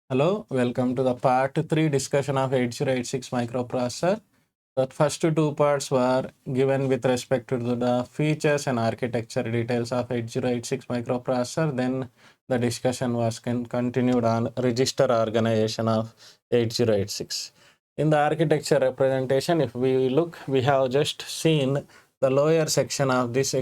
Hello, welcome to the part 3 discussion of 8086 microprocessor. The first two parts were given with respect to the features and architecture details of 8086 microprocessor. Then the discussion was continued on register organization of 8086. In the architecture representation, if we look, we have just seen the lower section of this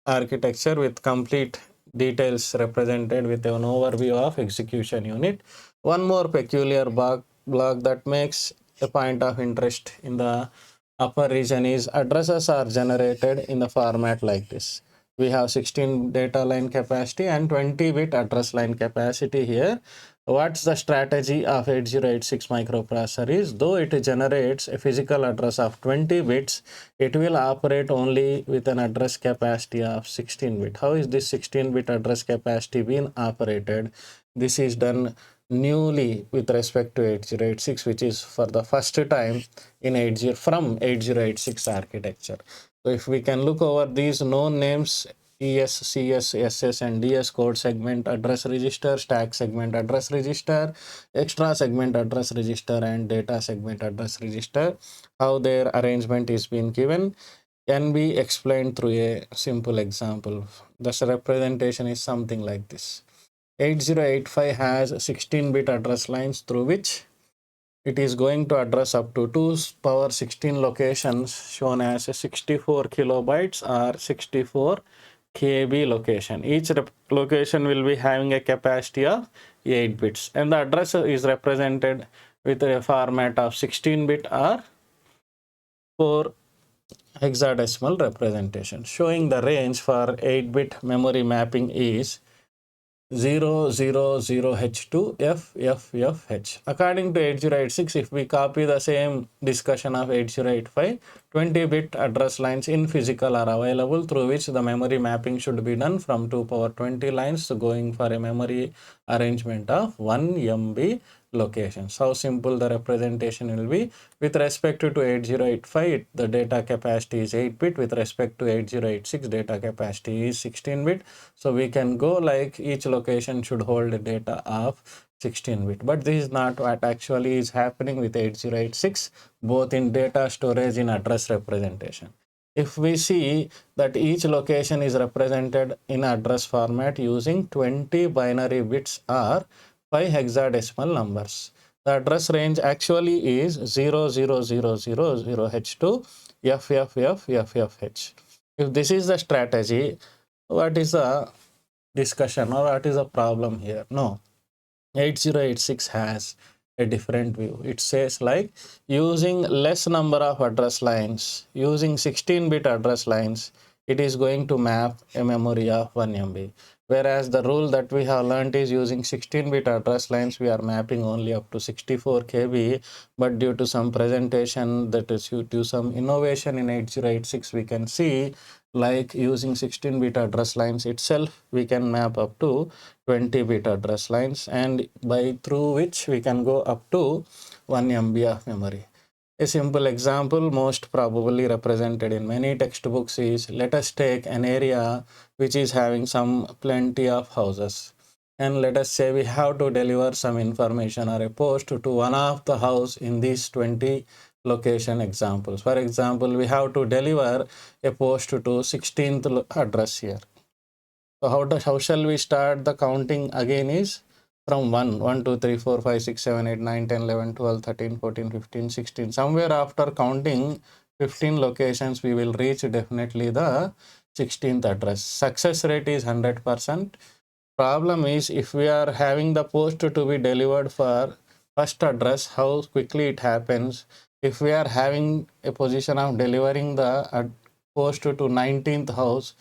architecture with complete details represented with an overview of execution unit. One more peculiar block that makes a point of interest in the upper region is addresses are generated in the format like this. We have 16 data line capacity and 20-bit address line capacity here. What's the strategy of 8086 microprocessor is, though it generates a physical address of 20 bits, it will operate only with an address capacity of 16 bit. How is this 16-bit address capacity being operated? This is done newly with respect to 8086, which is for the first time in 8086 architecture. So if we can look over these known names, ES, CS, SS, and DS code segment address register, stack segment address register, extra segment address register, and data segment address register, how their arrangement is being given can be explained through a simple example. The representation is something like this. 8085 has 16-bit address lines through which it is going to address up to 2 power 16 locations shown as 64 kilobytes or 64 KB location. Each location will be having a capacity of 8 bits, and the address is represented with a format of 16-bit or 4 hexadecimal representation. Showing the range for 8-bit memory mapping is 000H to FFFH. According to 8086, if we copy the same discussion of 8085, 20-bit address lines in physical are available through which the memory mapping should be done from 2 power 20 lines going for a memory arrangement of 1 MB locations. How simple the representation will be. With respect to 8085, the data capacity is 8-bit. With respect to 8086, data capacity is 16-bit. So we can go like each location should hold a data of 16-bit. But this is not what actually is happening with 8086, both in data storage and address representation. If we see that each location is represented in address format using 20 binary bits or 5 hexadecimal numbers. The address range actually is 00000H to FFFFFH. If this is the strategy, what is the discussion or what is the problem here? No, 8086 has a different view. It says like using less number of address lines, using 16-bit address lines, it is going to map a memory of 1 MB. Whereas the rule that we have learned is using 16-bit address lines, we are mapping only up to 64 KB. But due to some presentation, that is due to some innovation in 8086, we can see like using 16-bit address lines itself, we can map up to 20-bit address lines, and by through which we can go up to 1 MB of memory. A simple example most probably represented in many textbooks is, let us take an area which is having some plenty of houses, and let us say we have to deliver some information or a post to one of the house in these 20 location examples. For example, we have to deliver a post to 16th address here. So how shall we start the counting again is from 1, 2, 3, 4, 5, 6, 7, 8, 9, 10, 11, 12, 13, 14, 15, 16. Somewhere after counting 15 locations, we will reach definitely the 16th address. Success rate is 100%. Problem is, if we are having the post to be delivered for first address, how quickly it happens. If we are having a position of delivering the post to 19th house,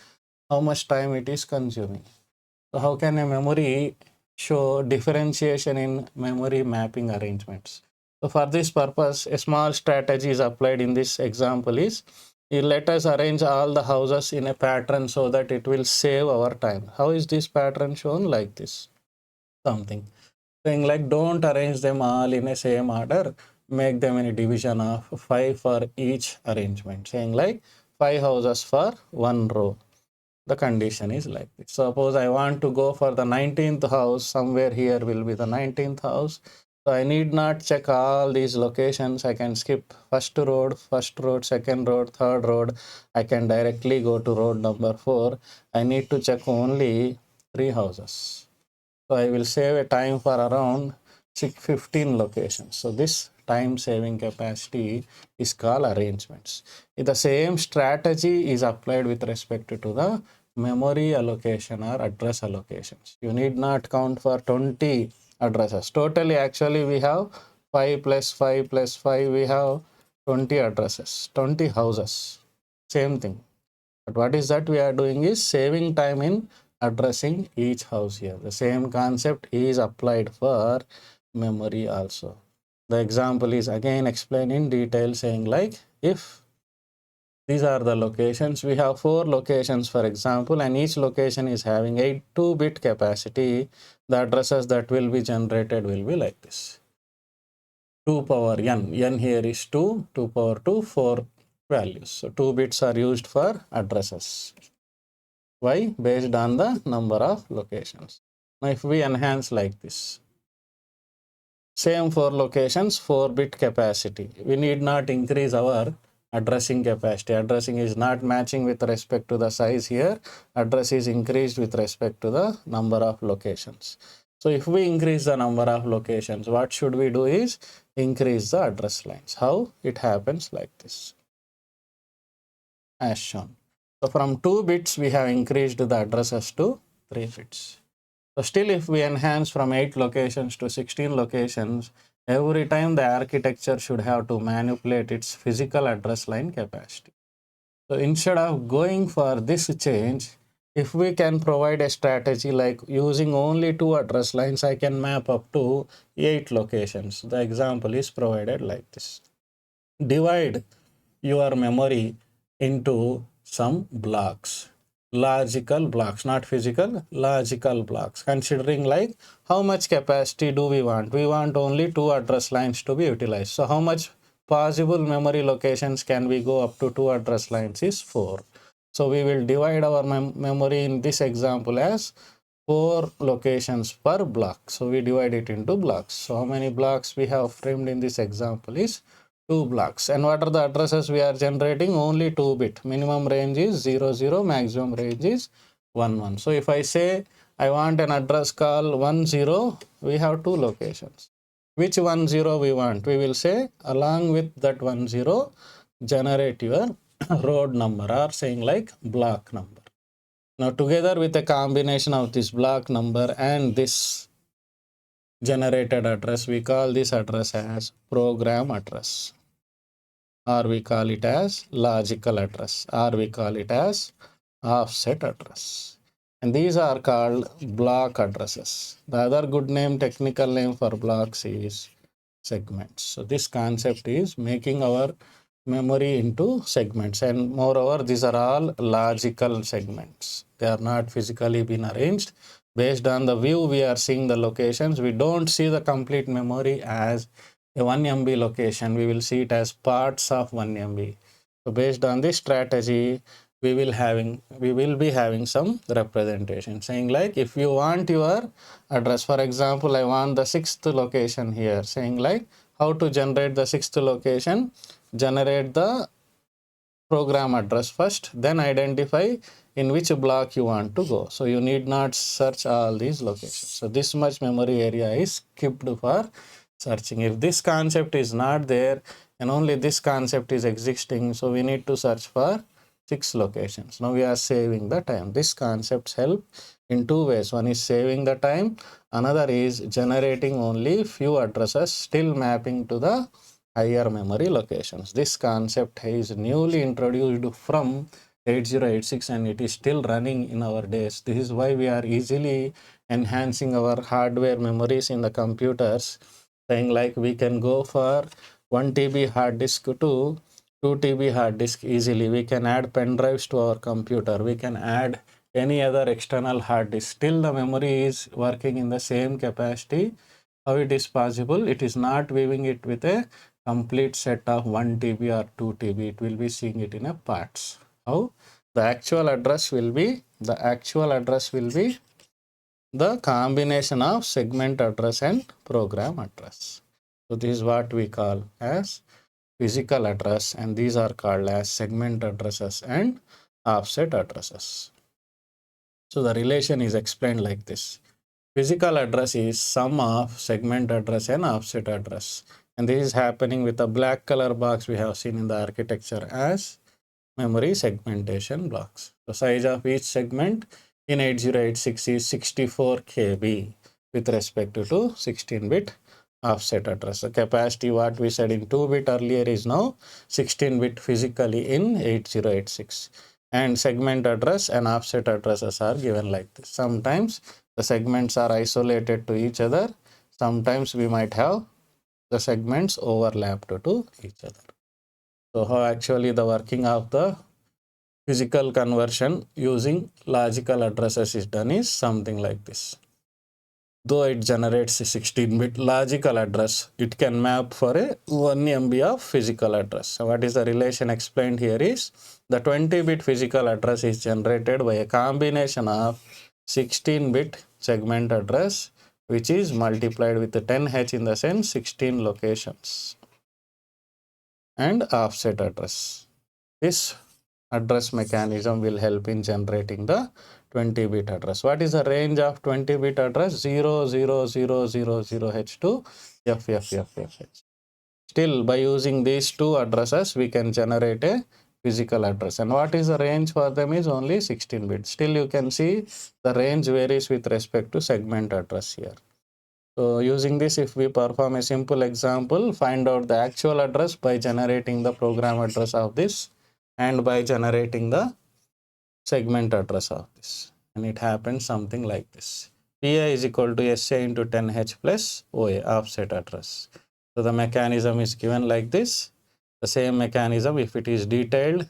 how much time it is consuming. So how can a memory show differentiation in memory mapping arrangements? So for this purpose, a small strategy is applied in this example is, you let us arrange all the houses in a pattern so that it will save our time. How is this pattern shown? Like this. Something. Saying like don't arrange them all in a same order, make them in a division of 5 for each arrangement. Saying like 5 houses for one row. the condition is like this. Suppose I want to go for the 19th house, somewhere here will be the 19th house. So I need not check all these locations. I can skip first road, second road, third road. I can directly go to road number 4. I need to check only 3 houses. So I will save a time for around 15 locations. So this time saving capacity is called arrangements. The same strategy is applied with respect to the memory allocation or address allocations. You need not count for 20 addresses. Totally, actually, we have 5 plus 5 plus 5, we have 20 addresses, 20 houses. Same thing. But what is that we are doing is saving time in addressing each house here. The same concept is applied for memory also. The example is again explained in detail, saying like, if these are the locations, we have 4 locations for example, and each location is having a 2-bit capacity. The addresses that will be generated will be like this: 2 power n here is 2, 2 power 2, 4 values. So 2 bits are used for addresses. Why? Based on the number of locations. Now if we enhance like this, same 4 locations, 4-bit capacity. We need not increase our addressing capacity. Addressing is not matching with respect to the size here. Address is increased with respect to the number of locations. So if we increase the number of locations, what should we do is increase the address lines. How? It happens like this, as shown. So from 2 bits, we have increased the addresses to 3 bits. So still, if we enhance from 8 locations to 16 locations, every time the architecture should have to manipulate its physical address line capacity. So instead of going for this change, if we can provide a strategy like using only 2 address lines, I can map up to 8 locations. The example is provided like this. Divide your memory into some blocks. Logical blocks, not physical, logical blocks. Considering like how much capacity do we want? We want only 2 address lines to be utilized. So how much possible memory locations can we go up to 2 address lines is 4. So we will divide our memory in this example as 4 locations per block. So we divide it into blocks. So how many blocks we have framed in this example is 2 blocks. And what are the addresses we are generating? Only 2-bit. Minimum range is 00, maximum range is 11. So if I say I want an address call 10, we have 2 locations. Which 10 we want? We will say along with that 10, generate your road number, or saying like block number. Now together with a combination of this block number and this generated address, we call this address as program address, or we call it as logical address, or we call it as offset address. And these are called block addresses. The other good name, technical name for blocks is segments. So this concept is making our memory into segments, and moreover these are all logical segments. They are not physically been arranged. Based on the view we are seeing the locations. We don't see the complete memory as a 1 MB location. We will see it as parts of 1 MB. So based on this strategy, we will be having some representation, saying like if you want your address, for example, I want the 6th location here, saying like how to generate the 6th location. Generate the program address first, then identify in which block you want to go. So you need not search all these locations. So this much memory area is skipped for searching. If this concept is not there and only this concept is existing, so we need to search for 6 locations. Now we are saving the time. This concepts help in 2 ways. One is saving the time, another is generating only few addresses, still mapping to the higher memory locations. This concept is newly introduced from 8086 and it is still running in our days. This is why we are easily enhancing our hardware memories in the computers, saying like we can go for 1 TB hard disk to 2 TB hard disk easily. We can add pen drives to our computer. We can add any other external hard disk. Still the memory is working in the same capacity. How it is possible? It is not viewing it with a complete set of 1 TB or 2 TB. It will be seeing it in a parts. How? The actual address will be the actual address will be the combination of segment address and program address. So this is what we call as physical address, and these are called as segment addresses and offset addresses. So the relation is explained like this. Physical address is sum of segment address and offset address. And this is happening with a black color box we have seen in the architecture as memory segmentation blocks. The size of each segment in 8086 is 64 KB with respect to 16-bit offset address. The capacity what we said in 2-bit earlier is now 16-bit physically in 8086. And segment address and offset addresses are given like this. Sometimes the segments are isolated to each other. Sometimes we might have the segments overlapped to each other. So how actually the working of the physical conversion using logical addresses is done is something like this. Though it generates a 16-bit logical address, it can map for a 1 MB of physical address. So what is the relation explained here is the 20-bit physical address is generated by a combination of 16-bit segment address, which is multiplied with the 10H in the sense 16 locations, and offset address. This address mechanism will help in generating the 20-bit address. What is the range of 20-bit address? 00000H to FFFFH. Still, by using these two addresses, we can generate a physical address. And what is the range for them is only 16-bit. Still, you can see the range varies with respect to segment address here. So using this, if we perform a simple example, find out the actual address by generating the program address of this and by generating the segment address of this, and it happens something like this. PI is equal to SA into 10H plus OA, offset address. So the mechanism is given like this. The same mechanism, if it is detailed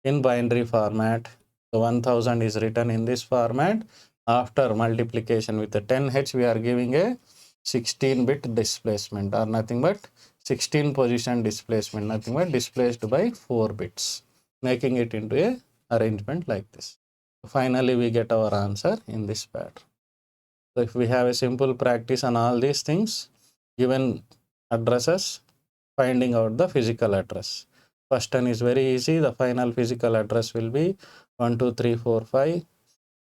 in binary format, the 1000 is written in this format. After multiplication with the 10H, we are giving a 16-bit displacement, or nothing but 16 position displacement, nothing but displaced by 4 bits, making it into a arrangement like this. Finally, we get our answer in this pattern. So if we have a simple practice on all these things, given addresses, finding out the physical address. First one is very easy. The final physical address will be 12345.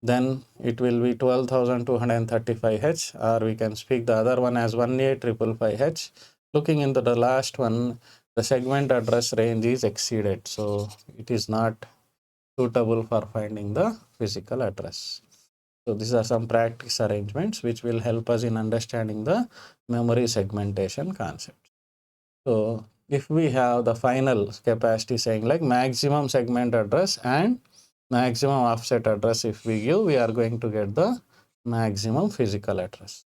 Then it will be 12,235H, or we can speak the other one as 18555H. Looking into the last one, the segment address range is exceeded, so it is not suitable for finding the physical address. So these are some practice arrangements which will help us in understanding the memory segmentation concept. So if we have the final capacity saying like maximum segment address and maximum offset address, if we give, we are going to get the maximum physical address.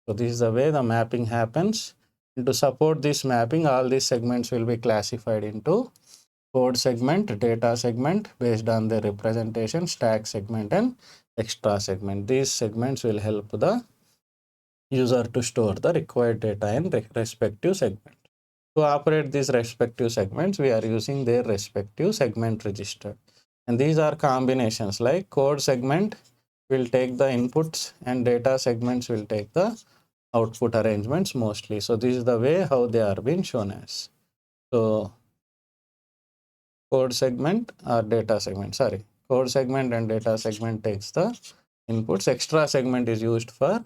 So this is the way the mapping happens. And to support this mapping, all these segments will be classified into code segment, data segment based on the representation, stack segment and extra segment. These segments will help the user to store the required data in respective segment. To operate these respective segments, we are using their respective segment register. And these are combinations like code segment will take the inputs and data segments will take the output arrangements mostly. So this is the way how they are being shown as. So code segment or data segment, code segment and data segment takes the inputs. Extra segment is used for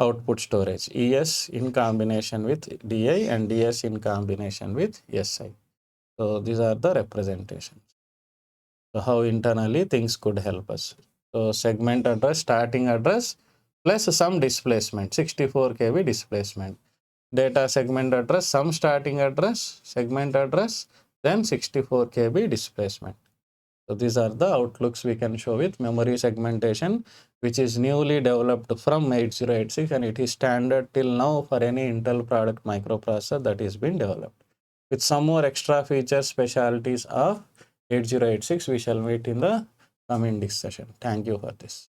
output storage, ES in combination with DI and DS in combination with SI. So these are the representations. So how internally things could help us. So segment address, starting address plus some displacement, 64 KB displacement. Data segment address, some starting address, segment address, then 64 KB displacement. So these are the outlooks we can show with memory segmentation, which is newly developed from 8086, and it is standard till now for any Intel product microprocessor that is being developed. With some more extra features, specialties of 8086, we shall meet in the coming discussion. Thank you for this.